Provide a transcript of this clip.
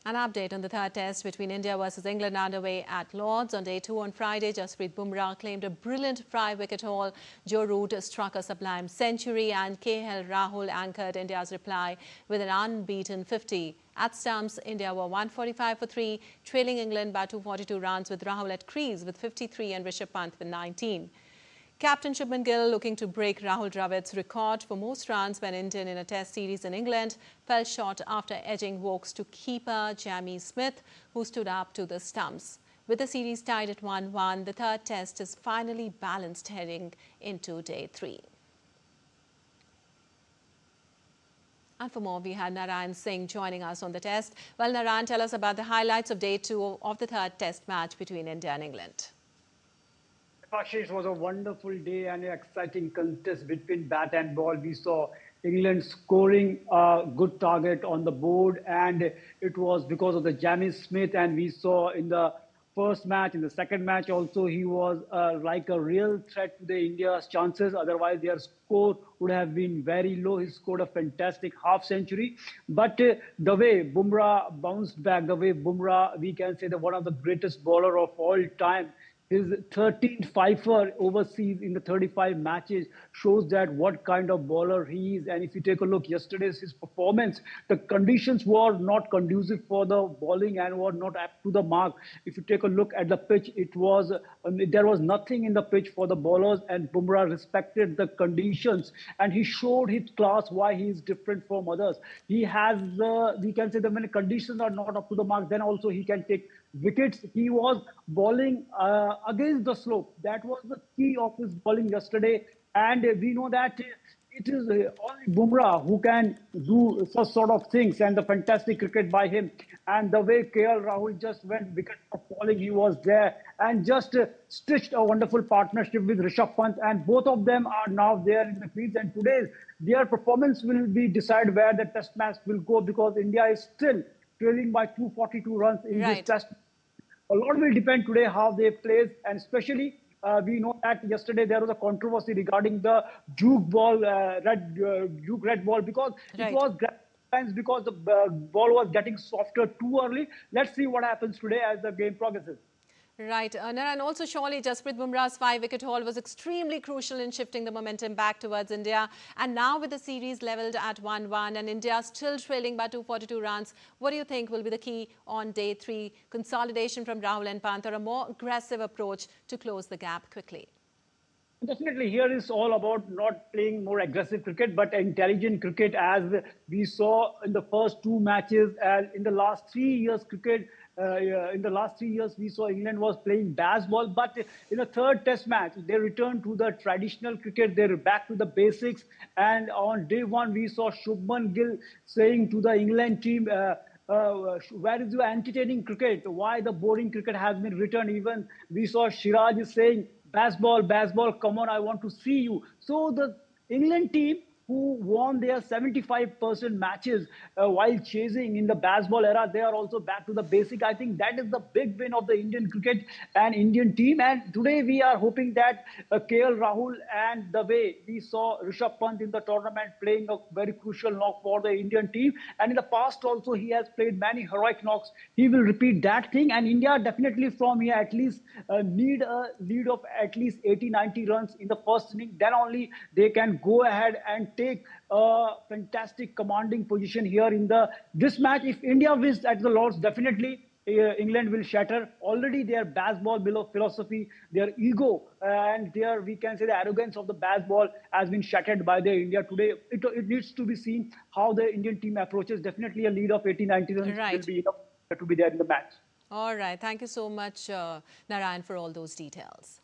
An update on the third test between India versus England underway at Lord's. On day 2 on Friday, Jasprit Bumrah claimed a brilliant 5-wicket haul. Joe Root struck a sublime century and Rahul anchored India's reply with an unbeaten 50. At stumps, India were 145 for 3, trailing England by 242 runs with Rahul at crease with 53 and Rishabh Pant with 19. Captain Shubman Gill, looking to break Rahul Dravid's record for most runs when Indian in a test series in England, fell short after edging Woke's to keeper Jamie Smith, who stood up to the stumps. With the series tied at 1-1, the third test is finally balanced heading into day 3. And for more, we had Narayan Singh joining us on the test. Well, Narayan, tell us about the highlights of day 2 of the third test match between India and England. It was a wonderful day and an exciting contest between bat and ball. We saw England scoring a good target on the board, and it was because of the Jamie Smith. And we saw in the first match, in the second match also, he was like a real threat to the India's chances. Otherwise, their score would have been very low. He scored a fantastic half century. But the way Bumrah bounced back, the way Bumrah, we can say that one of the greatest bowler of all time. His 13th fifer overseas in the 35 matches shows that what kind of bowler he is. And if you take a look yesterday's his performance, the conditions were not conducive for the bowling and were not up to the mark. If you take a look at the pitch, it was there was nothing in the pitch for the bowlers, and Bumrah respected the conditions and he showed his class, why he is different from others. He has we can say that when the conditions are not up to the mark, then also he can take wickets. He was bowling against the slope. That was the key of his bowling yesterday. And we know that it is only Bumrah who can do such sort of things, and the fantastic cricket by him. And the way Rahul just went wicket for falling, he was there and just stitched a wonderful partnership with Rishabh Pant. And both of them are now there in the crease. And today, their performance will be decide where the test match will go, because India is still trailing by 242 runs in this test. A lot will depend today how they play, and especially we know that yesterday there was a controversy regarding the Duke ball, Duke red ball, because it was because the ball was getting softer too early. Let's see what happens today as the game progresses. Right. And also surely Jasprit Bumrah's 5-wicket haul was extremely crucial in shifting the momentum back towards India. And now with the series levelled at 1-1 and India still trailing by 242 runs, what do you think will be the key on day 3? Consolidation from Rahul and Pant, or a more aggressive approach to close the gap quickly? Definitely, here is all about not playing more aggressive cricket, but intelligent cricket, as we saw in the first 2 matches. And in the last 3 years, we saw England was playing Bazball. But in the third test match, they returned to the traditional cricket. They're back to the basics. And on day 1, we saw Shubman Gill saying to the England team, where is your entertaining cricket? Why the boring cricket has been returned? Even we saw Siraj is saying, Bazball, come on, I want to see you. So the England team, who won their 75% matches while chasing in the Bazball era, they are also back to the basic. I think that is the big win of the Indian cricket and Indian team. And today we are hoping that Rahul, and the way we saw Rishabh Pant in the tournament playing a very crucial knock for the Indian team. And in the past also he has played many heroic knocks. He will repeat that thing. And India definitely from here at least need a lead of at least 80-90 runs in the first inning. Then only they can go ahead and take a fantastic commanding position here in this match. If India wins at the Lord's, definitely England will shatter. Already their Bazball below philosophy, their ego, and their, we can say, the arrogance of the Bazball has been shattered by the India today. It needs to be seen how the Indian team approaches. Definitely a lead of 80-90 runs will be enough to be there in the match. All right. Thank you so much, Narayan, for all those details.